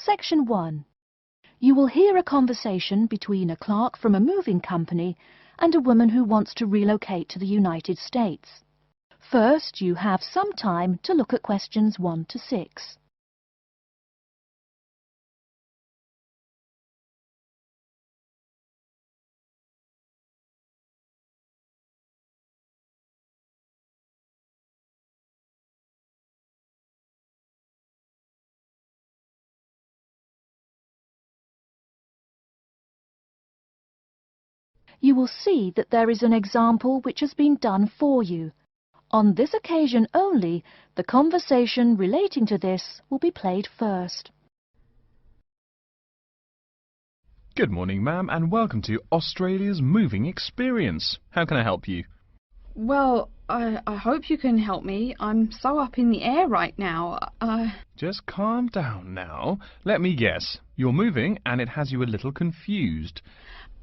Section 1. You will hear a conversation between a clerk from a moving company and a woman who wants to relocate to the United States. First, you have some time to look at questions 1 to 6. You will see that there is an example which has been done for you. On this occasion only, the conversation relating to this will be played first. Good morning, ma'am, and welcome to Australia's Moving Experience. How can I help you? Well, I hope you can help me. I'm so up in the air right now. Just calm down now. Let me guess. You're moving and it has you a little confused.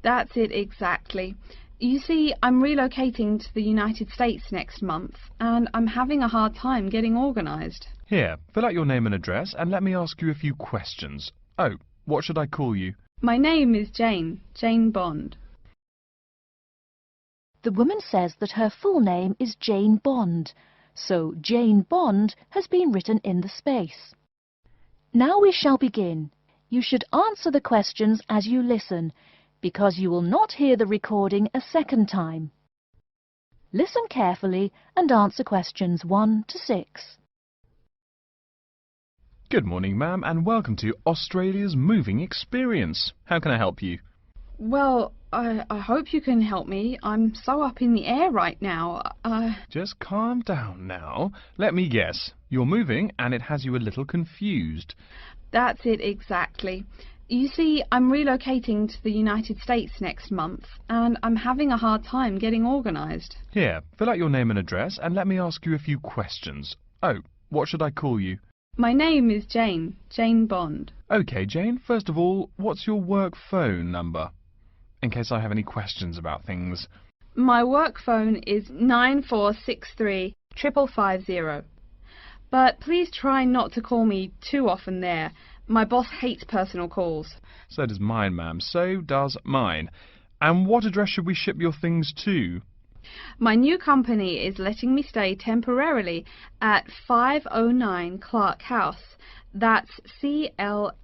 That's it exactly. You see, I'm relocating to the United States next month, and I'm having a hard time getting organised. Here, fill out your name and address and let me ask you a few questions. Oh, what should I call you? My name is Jane Bond. The woman says that her full name is Jane Bond, so Jane Bond has been written in the space. Now we shall begin. You should answer the questions as you listen, because you will not hear the recording a second time. Listen carefully and answer questions 1 to 6. Good morning, ma'am, and welcome to Australia's Moving Experience. How can I help you? Well, I hope you can help me. I'm so up in the air right now. Just calm down now. Let me guess. You're moving and it has you a little confused. That's it exactly. You see, I'm relocating to the United States next month, and I'm having a hard time getting organised. Here, fill out your name and address and let me ask you a few questions. Oh, what should I call you? My name is Jane Bond. OK, Jane, first of all, what's your work phone number? In case I have any questions about things. My work phone is 9463 550. But please try not to call me too often there. My boss hates personal calls. So does mine, ma'am. So does mine. And what address should we ship your things to? My new company is letting me stay temporarily at 509 Clark House. That's Clark.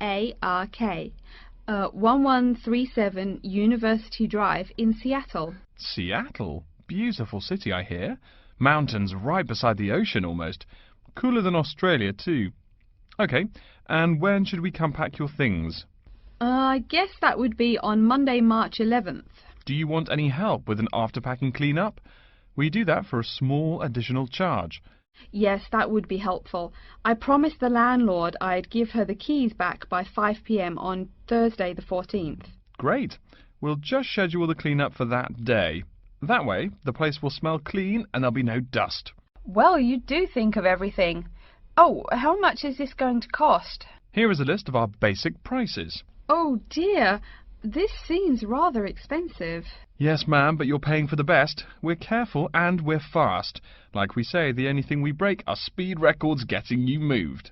1137 University Drive in Seattle. Seattle? Beautiful city, I hear. Mountains right beside the ocean almost. Cooler than Australia, too. OK, and when should we come pack your things? I guess that would be on Monday, March 11th. Do you want any help with an after-packing clean-up? We do that for a small additional charge. Yes, that would be helpful. I promised the landlord I'd give her the keys back by 5 p.m. on Thursday the 14th. Great. We'll just schedule the clean-up for that day. That way, the place will smell clean and there'll be no dust. Well, you do think of everything. Oh, how much is this going to cost? Here is a list of our basic prices. Oh dear, this seems rather expensive. Yes, ma'am, but you're paying for the best. We're careful and we're fast. Like we say, the only thing we break are speed records getting you moved.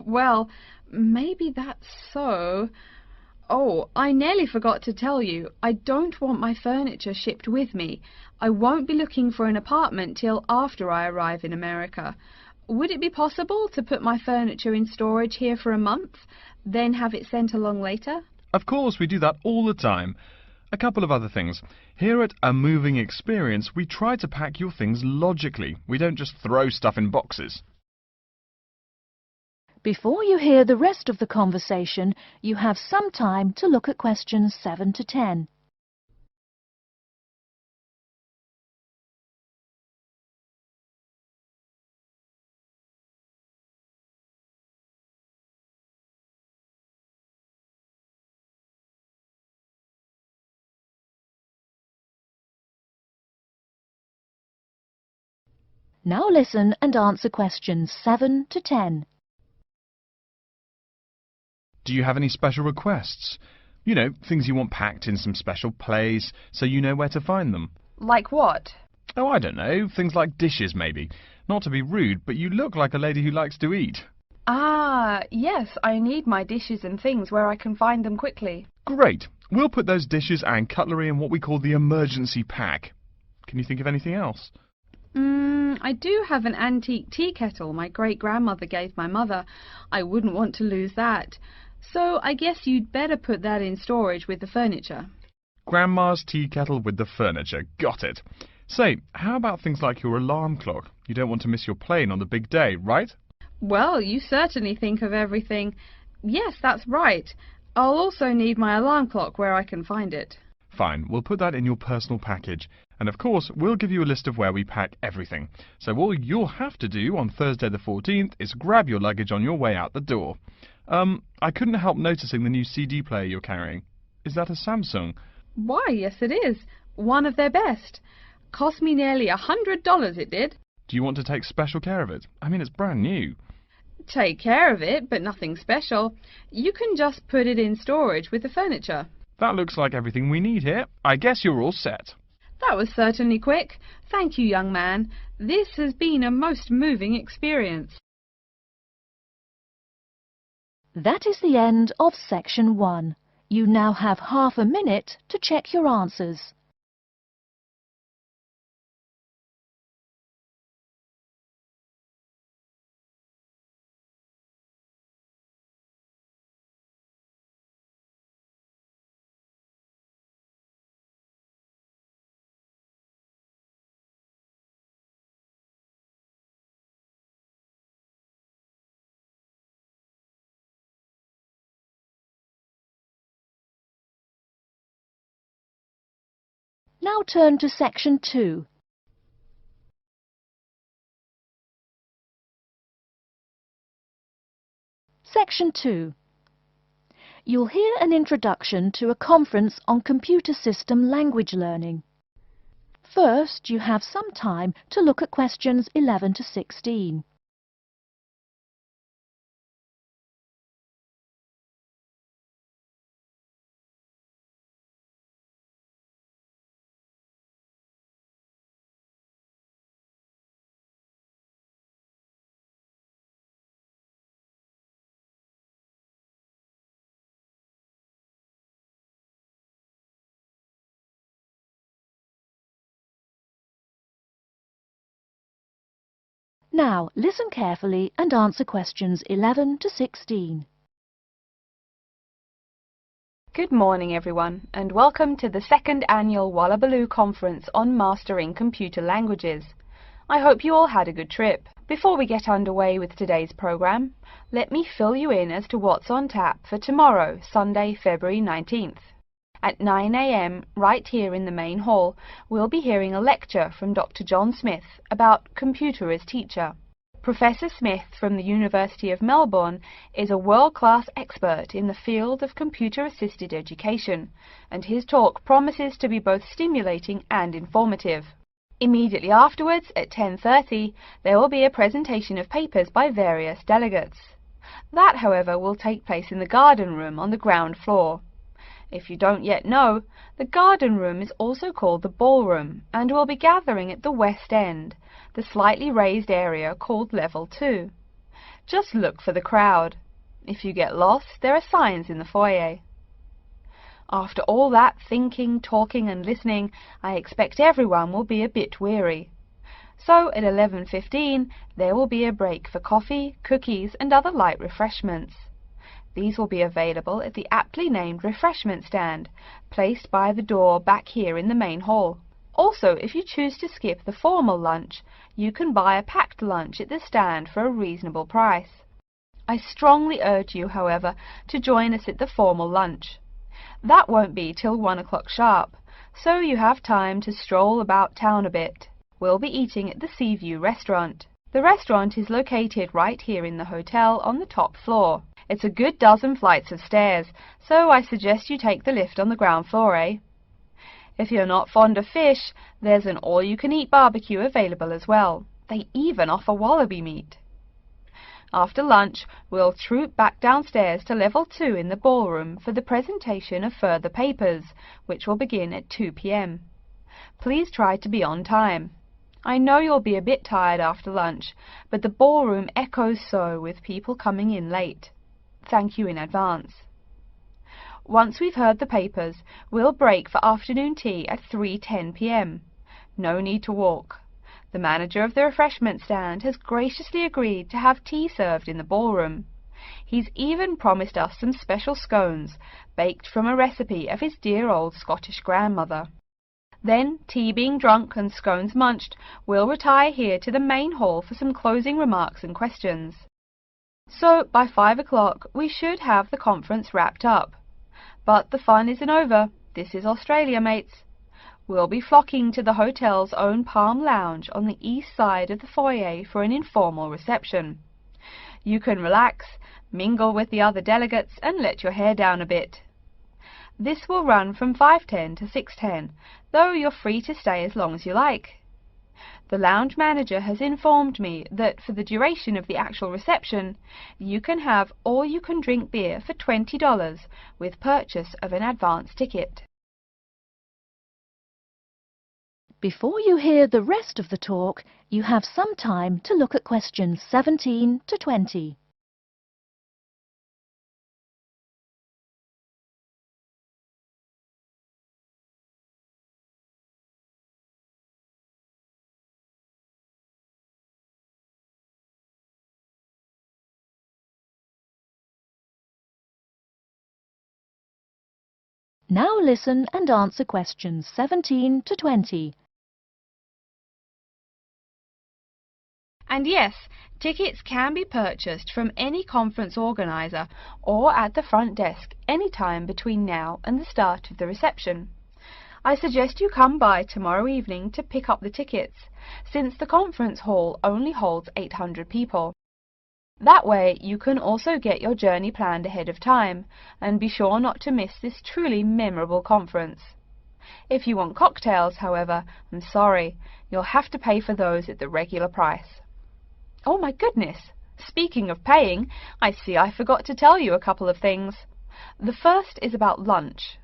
Well, maybe that's so. Oh, I nearly forgot to tell you. I don't want my furniture shipped with me. I won't be looking for an apartment till after I arrive in America. Would it be possible to put my furniture in storage here for a month, then have it sent along later? Of course, we do that all the time. A couple of other things. Here at A Moving Experience, we try to pack your things logically. We don't just throw stuff in boxes. Before you hear the rest of the conversation, you have some time to look at questions 7 to 10. Now listen and answer questions 7 to 10. Do you have any special requests? You know, things you want packed in some special place, so you know where to find them. Like what? Oh, I don't know. Things like dishes, maybe. Not to be rude, but you look like a lady who likes to eat. Ah, yes, I need my dishes and things where I can find them quickly. Great. We'll put those dishes and cutlery in what we call the emergency pack. Can you think of anything else? I do have an antique tea kettle my great-grandmother gave my mother. I wouldn't want to lose that. So I guess you'd better put that in storage with the furniture. Grandma's tea kettle with the furniture. Got it. Say, how about things like your alarm clock? You don't want to miss your plane on the big day, right? Well, you certainly think of everything. Yes, that's right. I'll also need my alarm clock where I can find it. Fine, we'll put that in your personal package. And of course, we'll give you a list of where we pack everything. So all you'll have to do on Thursday the 14th is grab your luggage on your way out the door. I couldn't help noticing the new CD player you're carrying. Is that a Samsung? Why, yes it is. One of their best. Cost me nearly $100, it did. Do you want to take special care of it? I mean, it's brand new. Take care of it, but nothing special. You can just put it in storage with the furniture. That looks like everything we need here. I guess you're all set. That was certainly quick. Thank you, young man. This has been a most moving experience. That is the end of section 1. You now have half a minute to check your answers. Now turn to section 2. Section 2. You'll hear an introduction to a conference on computer system language learning. First, you have some time to look at questions 11 to 16. Now, listen carefully and answer questions 11 to 16. Good morning everyone, and welcome to the second annual Wallabaloo Conference on Mastering Computer Languages. I hope you all had a good trip. Before we get underway with today's program, let me fill you in as to what's on tap for tomorrow, Sunday, February 19th. At 9 a.m, right here in the main hall, we'll be hearing a lecture from Dr. John Smith about Computer as Teacher. Professor Smith from the University of Melbourne is a world-class expert in the field of computer-assisted education, and his talk promises to be both stimulating and informative. Immediately afterwards, at 10:30, there will be a presentation of papers by various delegates. That, however, will take place in the garden room on the ground floor. If you don't yet know, the garden room is also called the ballroom, and will be gathering at the west end, the slightly raised area called Level 2. Just look for the crowd. If you get lost, there are signs in the foyer. After all that thinking, talking and listening, I expect everyone will be a bit weary. So at 11:15, there will be a break for coffee, cookies and other light refreshments. These will be available at the aptly named refreshment stand, placed by the door back here in the main hall. Also, if you choose to skip the formal lunch, you can buy a packed lunch at the stand for a reasonable price. I strongly urge you, however, to join us at the formal lunch. That won't be till 1 o'clock sharp, so you have time to stroll about town a bit. We'll be eating at the Seaview restaurant. The restaurant is located right here in the hotel on the top floor. It's a good dozen flights of stairs, so I suggest you take the lift on the ground floor, eh? If you're not fond of fish, there's an all-you-can-eat barbecue available as well. They even offer wallaby meat. After lunch, we'll troop back downstairs to Level 2 in the ballroom for the presentation of further papers, which will begin at 2 p.m. Please try to be on time. I know you'll be a bit tired after lunch, but the ballroom echoes so with people coming in late. Thank you in advance. Once we've heard the papers, we'll break for afternoon tea at 3:10 p.m. No need to walk. The manager of the refreshment stand has graciously agreed to have tea served in the ballroom. He's even promised us some special scones, baked from a recipe of his dear old Scottish grandmother. Then, tea being drunk and scones munched, we'll retire here to the main hall for some closing remarks and questions. So, by 5 o'clock, we should have the conference wrapped up. But the fun isn't over. This is Australia, mates. We'll be flocking to the hotel's own Palm Lounge on the east side of the foyer for an informal reception. You can relax, mingle with the other delegates, and let your hair down a bit. This will run from 5:10 to 6:10, though you're free to stay as long as you like. The lounge manager has informed me that for the duration of the actual reception, you can have all-you-can-drink beer for $20 with purchase of an advance ticket. Before you hear the rest of the talk, you have some time to look at questions 17 to 20. Now listen and answer questions 17 to 20. And yes, tickets can be purchased from any conference organizer or at the front desk any time between now and the start of the reception. I suggest you come by tomorrow evening to pick up the tickets, since the conference hall only holds 800 people. That way you can also get your journey planned ahead of time and be sure not to miss this truly memorable conference. If you want cocktails, however, I'm sorry, you'll have to pay for those at the regular price. Oh my goodness! Speaking of paying, I see I forgot to tell you a couple of things. The first is about lunch.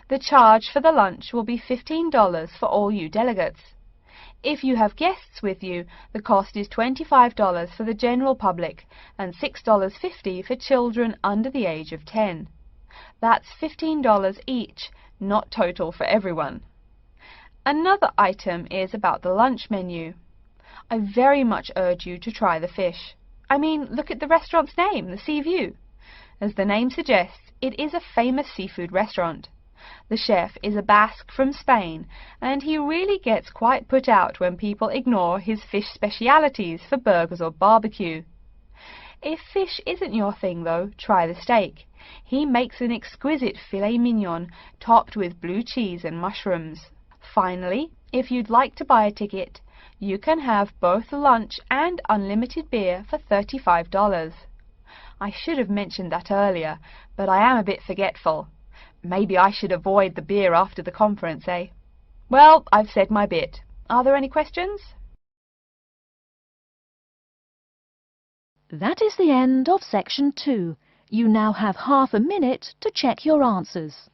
The charge for the lunch will be $15 for all you delegates. If you have guests with you, the cost is $25 for the general public and $6.50 for children under the age of 10. That's $15 each, not total for everyone. Another item is about the lunch menu. I very much urge you to try the fish. I mean, look at the restaurant's name, the Sea View. As the name suggests, it is a famous seafood restaurant. The chef is a Basque from Spain, and he really gets quite put out when people ignore his fish specialities for burgers or barbecue. If fish isn't your thing, though, try the steak. He makes an exquisite filet mignon topped with blue cheese and mushrooms. Finally, if you'd like to buy a ticket, you can have both lunch and unlimited beer for $35. I should have mentioned that earlier, but I am a bit forgetful. Maybe I should avoid the beer after the conference, eh? Well, I've said my bit. Are there any questions? That is the end of section 2. You now have half a minute to check your answers.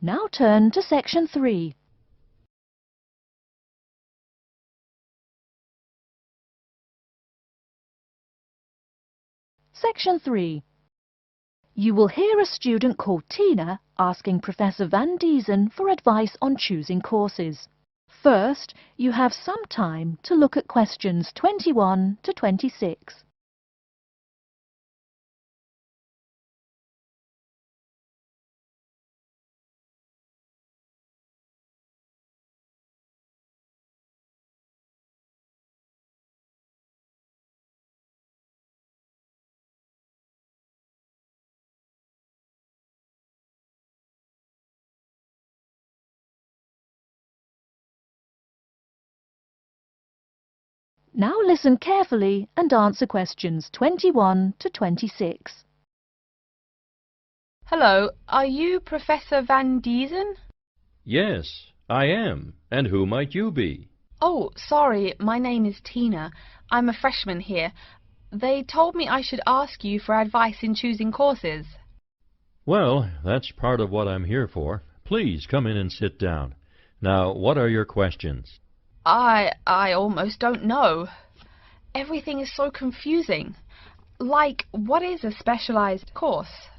Now turn to section 3. Section 3. You will hear a student called Tina asking Professor Van Diesen for advice on choosing courses. First, you have some time to look at questions 21 to 26. Now listen carefully and answer questions 21 to 26. Hello, are you Professor Van Diesen? Yes, I am. And who might you be? Oh, sorry, my name is Tina. I'm a freshman here. They told me I should ask you for advice in choosing courses. Well, that's part of what I'm here for. Please come in and sit down. Now, what are your questions? I almost don't know. Everything is so confusing. Like, what is a specialized course?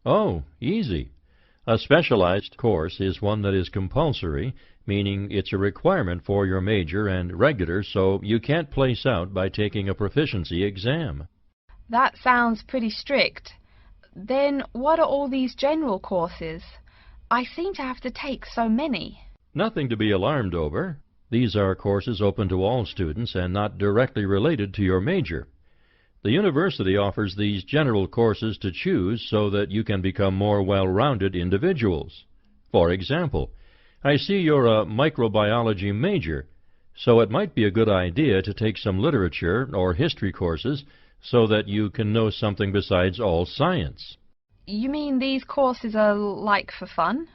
Oh, easy. A specialized course is one that is compulsory, meaning it's a requirement for your major, and regular, so you can't place out by taking a proficiency exam. That sounds pretty strict. Then what are all these general courses? I seem to have to take so many. Nothing to be alarmed over. These are courses open to all students and not directly related to your major. The university offers these general courses to choose so that you can become more well-rounded individuals. For example, I see you're a microbiology major, so it might be a good idea to take some literature or history courses so that you can know something besides all science. You mean these courses are like for fun?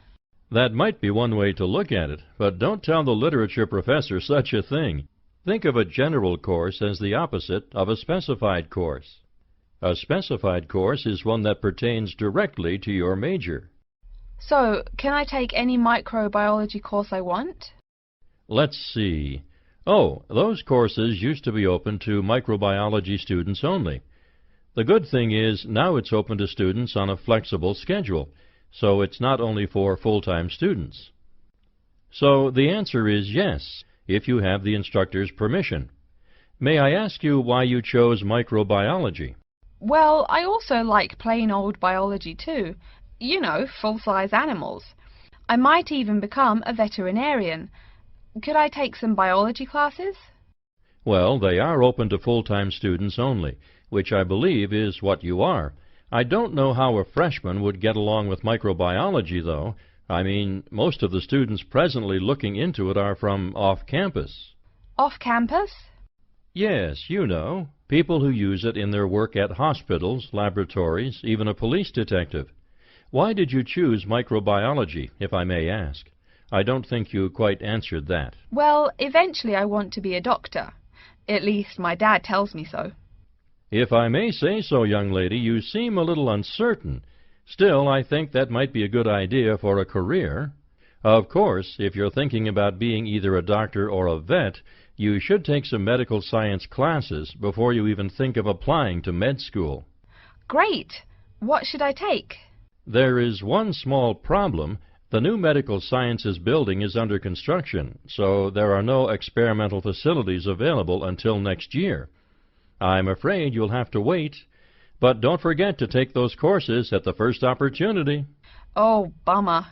That might be one way to look at it, but don't tell the literature professor such a thing. Think of a general course as the opposite of a specified course. A specified course is one that pertains directly to your major. So, can I take any microbiology course I want? Let's see. Oh, those courses used to be open to microbiology students only. The good thing is now it's open to students on a flexible schedule, so it's not only for full-time students. So the answer is yes, if you have the instructor's permission. May I ask you why you chose microbiology? Well, I also like plain old biology too. You know, full-size animals. I might even become a veterinarian. Could I take some biology classes? Well, they are open to full-time students only, which I believe is what you are. I don't know how a freshman would get along with microbiology, though. I mean, most of the students presently looking into it are from off-campus. Off-campus? Yes, you know, people who use it in their work at hospitals, laboratories, even a police detective. Why did you choose microbiology, if I may ask? I don't think you quite answered that. Well, eventually I want to be a doctor. At least my dad tells me so. If I may say so, young lady, you seem a little uncertain. Still, I think that might be a good idea for a career. Of course, if you're thinking about being either a doctor or a vet, you should take some medical science classes before you even think of applying to med school. Great! What should I take? There is one small problem. The new medical sciences building is under construction, so there are no experimental facilities available until next year. I'm afraid you'll have to wait, but don't forget to take those courses at the first opportunity. Oh, bummer.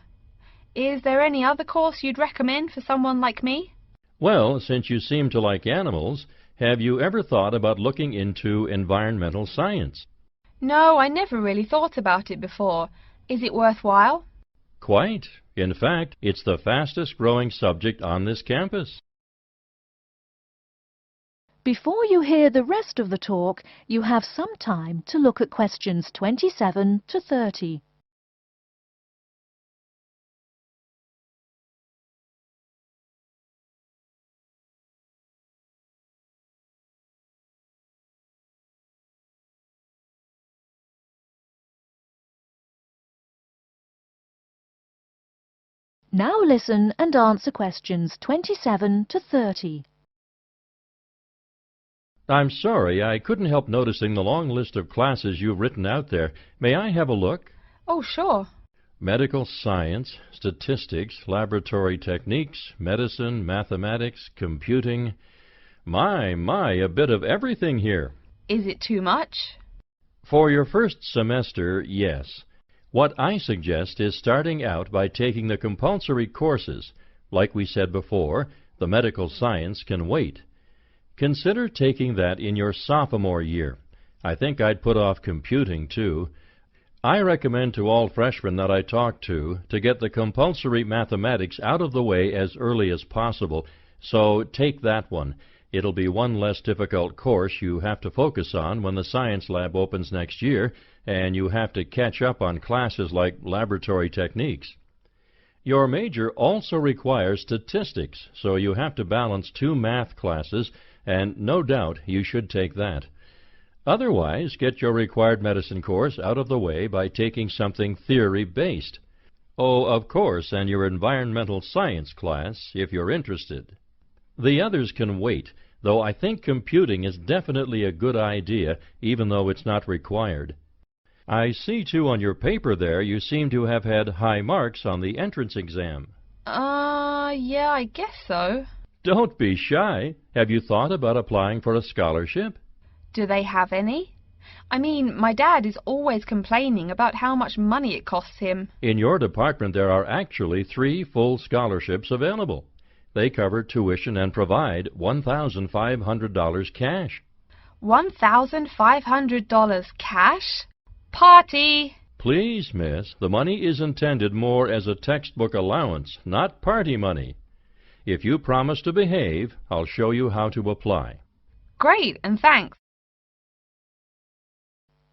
Is there any other course you'd recommend for someone like me? Well, since you seem to like animals, have you ever thought about looking into environmental science? No, I never really thought about it before. Is it worthwhile? Quite. In fact, it's the fastest growing subject on this campus. Before you hear the rest of the talk, you have some time to look at questions 27 to 30. Now listen and answer questions 27 to 30. I'm sorry, I couldn't help noticing the long list of classes you've written out there. May I have a look? Oh, sure. Medical science, statistics, laboratory techniques, medicine, mathematics, computing. My, a bit of everything here. Is it too much? For your first semester, yes. What I suggest is starting out by taking the compulsory courses. Like we said before, the medical science can wait. Consider taking that in your sophomore year. I think I'd put off computing, too. I recommend to all freshmen that I talk to get the compulsory mathematics out of the way as early as possible, so take that one. It'll be one less difficult course you have to focus on when the science lab opens next year and you have to catch up on classes like laboratory techniques. Your major also requires statistics, so you have to balance 2 math classes, and no doubt you should take that. Otherwise, get your required medicine course out of the way by taking something theory-based. Oh, of course, and your environmental science class, if you're interested. The others can wait, though I think computing is definitely a good idea, even though it's not required. I see, too, on your paper there you seem to have had high marks on the entrance exam. Yeah, I guess so. Don't be shy. Have you thought about applying for a scholarship? Do they have any? I mean, my dad is always complaining about how much money it costs him. In your department there are actually 3 full scholarships available. They cover tuition and provide $1,500 cash. $1,500 cash? Party! Please, miss, the money is intended more as a textbook allowance, not party money. If you promise to behave, I'll show you how to apply. Great, and thanks.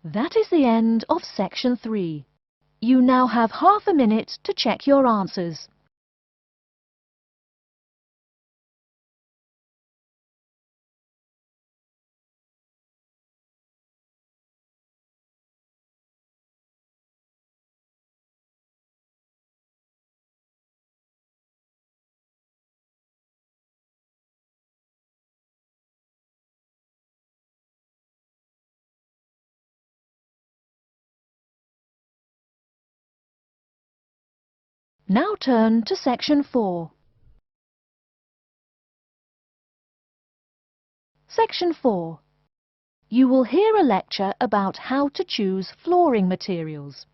That is the end of Section 3. You now have half a minute to check your answers. Now turn to Section 4. Section 4. You will hear a lecture about how to choose flooring materials.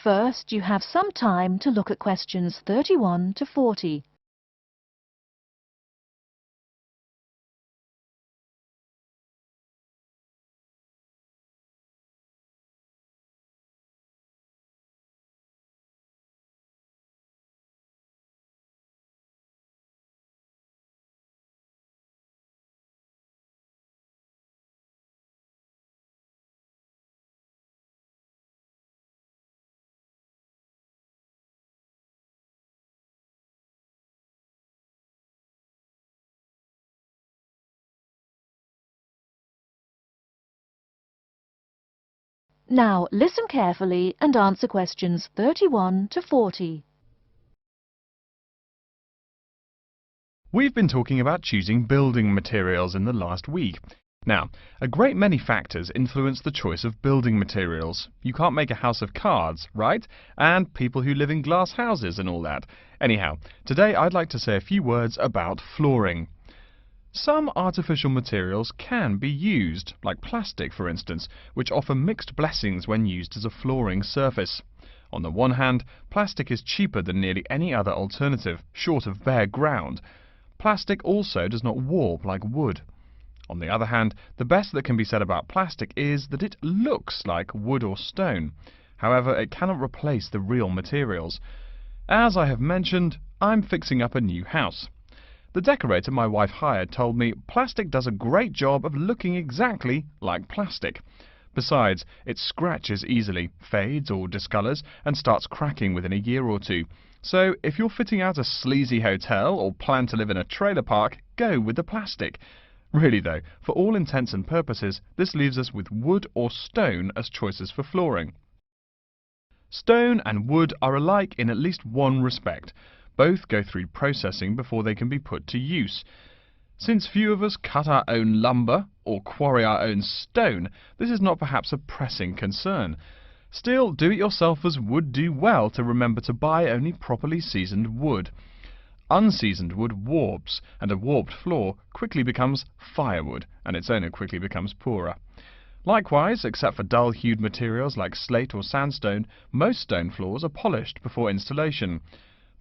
First, you have some time to look at questions 31 to 40. Now listen carefully and answer questions 31 to 40. We've been talking about choosing building materials in the last week. Now, a great many factors influence the choice of building materials. You can't make a house of cards, right? And people who live in glass houses and all that. Anyhow, today I'd like to say a few words about flooring. Some artificial materials can be used, like plastic for instance, which offer mixed blessings when used as a flooring surface. On the one hand, plastic is cheaper than nearly any other alternative, short of bare ground. Plastic also does not warp like wood. On the other hand, the best that can be said about plastic is that it looks like wood or stone. However, it cannot replace the real materials. As I have mentioned, I'm fixing up a new house. The decorator my wife hired told me plastic does a great job of looking exactly like plastic. Besides, it scratches easily, fades or discolors, and starts cracking within a year or two. So, if you're fitting out a sleazy hotel or plan to live in a trailer park, go with the plastic. Really though, for all intents and purposes, this leaves us with wood or stone as choices for flooring. Stone and wood are alike in at least one respect. Both go through processing before they can be put to use. Since few of us cut our own lumber or quarry our own stone, this is not perhaps a pressing concern. Still, do-it-yourselfers would do well to remember to buy only properly seasoned wood. Unseasoned wood warps, and a warped floor quickly becomes firewood, and its owner quickly becomes poorer. Likewise, except for dull-hued materials like slate or sandstone, most stone floors are polished before installation.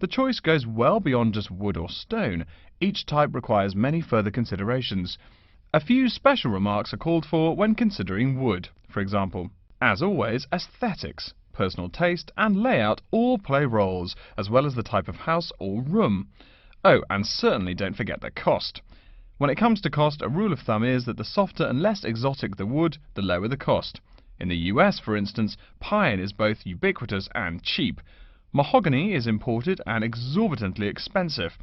The choice goes well beyond just wood or stone. Each type requires many further considerations. A few special remarks are called for when considering wood. For example, as always, aesthetics, personal taste and layout all play roles, as well as the type of house or room. Oh, and certainly don't forget the cost. When it comes to cost, a rule of thumb is that the softer and less exotic the wood, the lower the cost. In the US, for instance, pine is both ubiquitous and cheap. Mahogany is imported and exorbitantly expensive.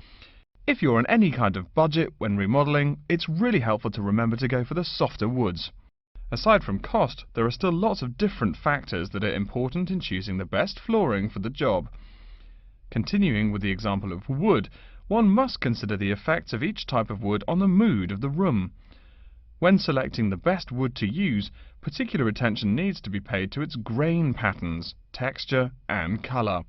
If you're on any kind of budget when remodeling, it's really helpful to remember to go for the softer woods. Aside from cost, there are still lots of different factors that are important in choosing the best flooring for the job. Continuing with the example of wood, one must consider the effects of each type of wood on the mood of the room. When selecting the best wood to use, particular attention needs to be paid to its grain patterns, texture, and colour.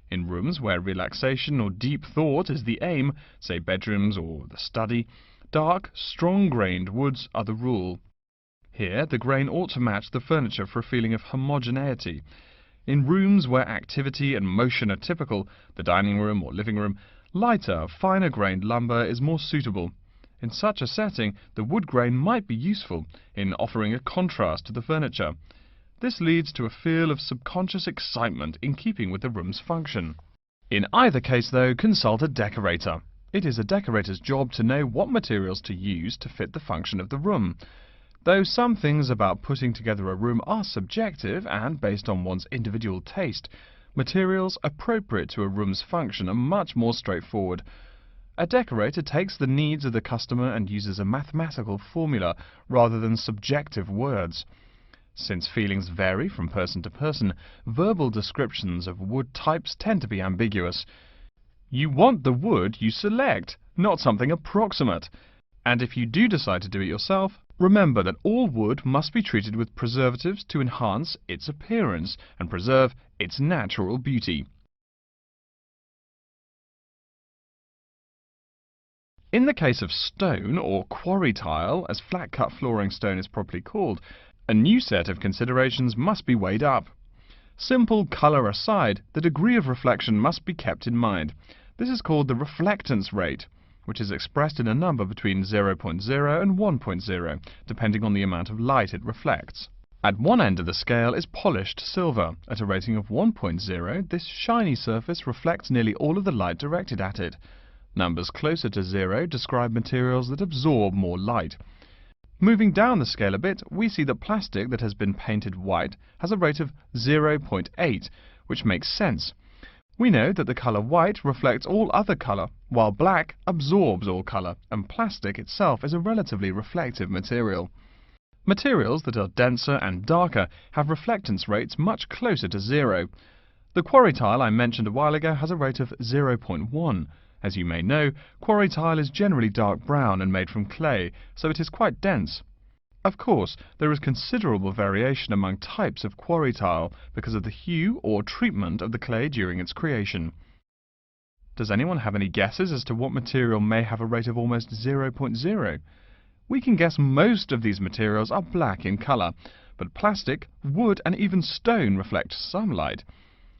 In rooms where relaxation or deep thought is the aim, say bedrooms or the study, dark, strong-grained woods are the rule. Here, the grain ought to match the furniture for a feeling of homogeneity. In rooms where activity and motion are typical, the dining room or living room, lighter, finer-grained lumber is more suitable. In such a setting, the wood grain might be useful in offering a contrast to the furniture. This leads to a feel of subconscious excitement in keeping with the room's function. In either case, though, consult a decorator. It is a decorator's job to know what materials to use to fit the function of the room. Though some things about putting together a room are subjective and based on one's individual taste, materials appropriate to a room's function are much more straightforward. A decorator takes the needs of the customer and uses a mathematical formula rather than subjective words. Since feelings vary from person to person, verbal descriptions of wood types tend to be ambiguous. You want the wood you select, not something approximate. And if you do decide to do it yourself, remember that all wood must be treated with preservatives to enhance its appearance and preserve its natural beauty. In the case of stone, or quarry tile, as flat-cut flooring stone is properly called, a new set of considerations must be weighed up. Simple colour aside, the degree of reflection must be kept in mind. This is called the reflectance rate, which is expressed in a number between 0.0 and 1.0, depending on the amount of light it reflects. At one end of the scale is polished silver. At a rating of 1.0, this shiny surface reflects nearly all of the light directed at it. Numbers closer to 0 describe materials that absorb more light. Moving down the scale a bit, we see that plastic that has been painted white has a rate of 0.8, which makes sense. We know that the colour white reflects all other colour, while black absorbs all colour, and plastic itself is a relatively reflective material. Materials that are denser and darker have reflectance rates much closer to 0. The quarry tile I mentioned a while ago has a rate of 0.1. As you may know, quarry tile is generally dark brown and made from clay, so it is quite dense. Of course, there is considerable variation among types of quarry tile because of the hue or treatment of the clay during its creation. Does anyone have any guesses as to what material may have a rate of almost 0.0? We can guess most of these materials are black in colour, but plastic, wood and even stone reflect some light.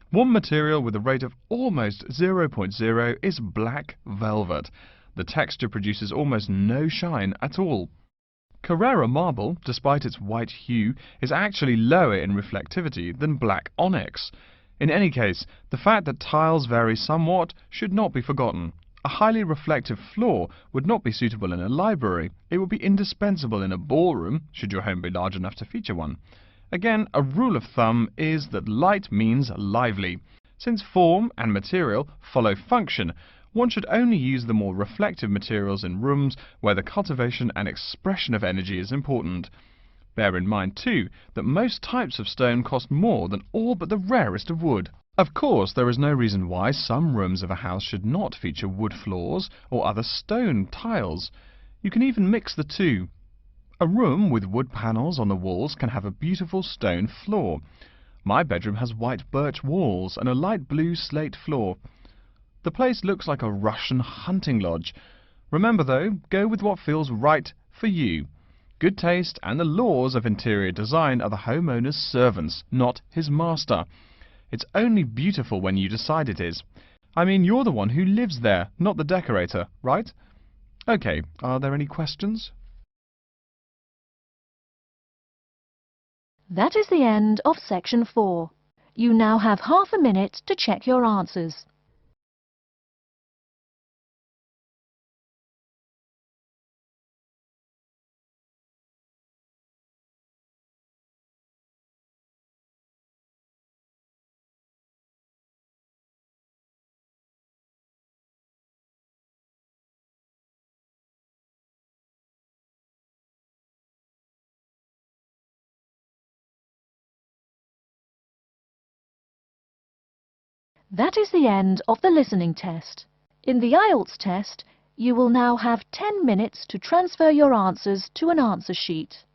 One material with a rate of almost 0.0 is black velvet. The texture produces almost no shine at all. Carrara marble, despite its white hue, is actually lower in reflectivity than black onyx. In any case, the fact that tiles vary somewhat should not be forgotten. A highly reflective floor would not be suitable in a library. It would be indispensable in a ballroom, should your home be large enough to feature one. Again, a rule of thumb is that light means lively. Since form and material follow function, one should only use the more reflective materials in rooms where the cultivation and expression of energy is important. Bear in mind, too, that most types of stone cost more than all but the rarest of wood. Of course, there is no reason why some rooms of a house should not feature wood floors or other stone tiles. You can even mix the two. A room with wood panels on the walls can have a beautiful stone floor. My bedroom has white birch walls and a light blue slate floor. The place looks like a Russian hunting lodge. Remember though, go with what feels right for you. Good taste and the laws of interior design are the homeowner's servants, not his master. It's only beautiful when you decide it is. I mean, you're the one who lives there, not the decorator, right? Okay, are there any questions? That is the end of section 4. You now have half a minute to check your answers. That is the end of the listening test. In the IELTS test, you will now have 10 minutes to transfer your answers to an answer sheet.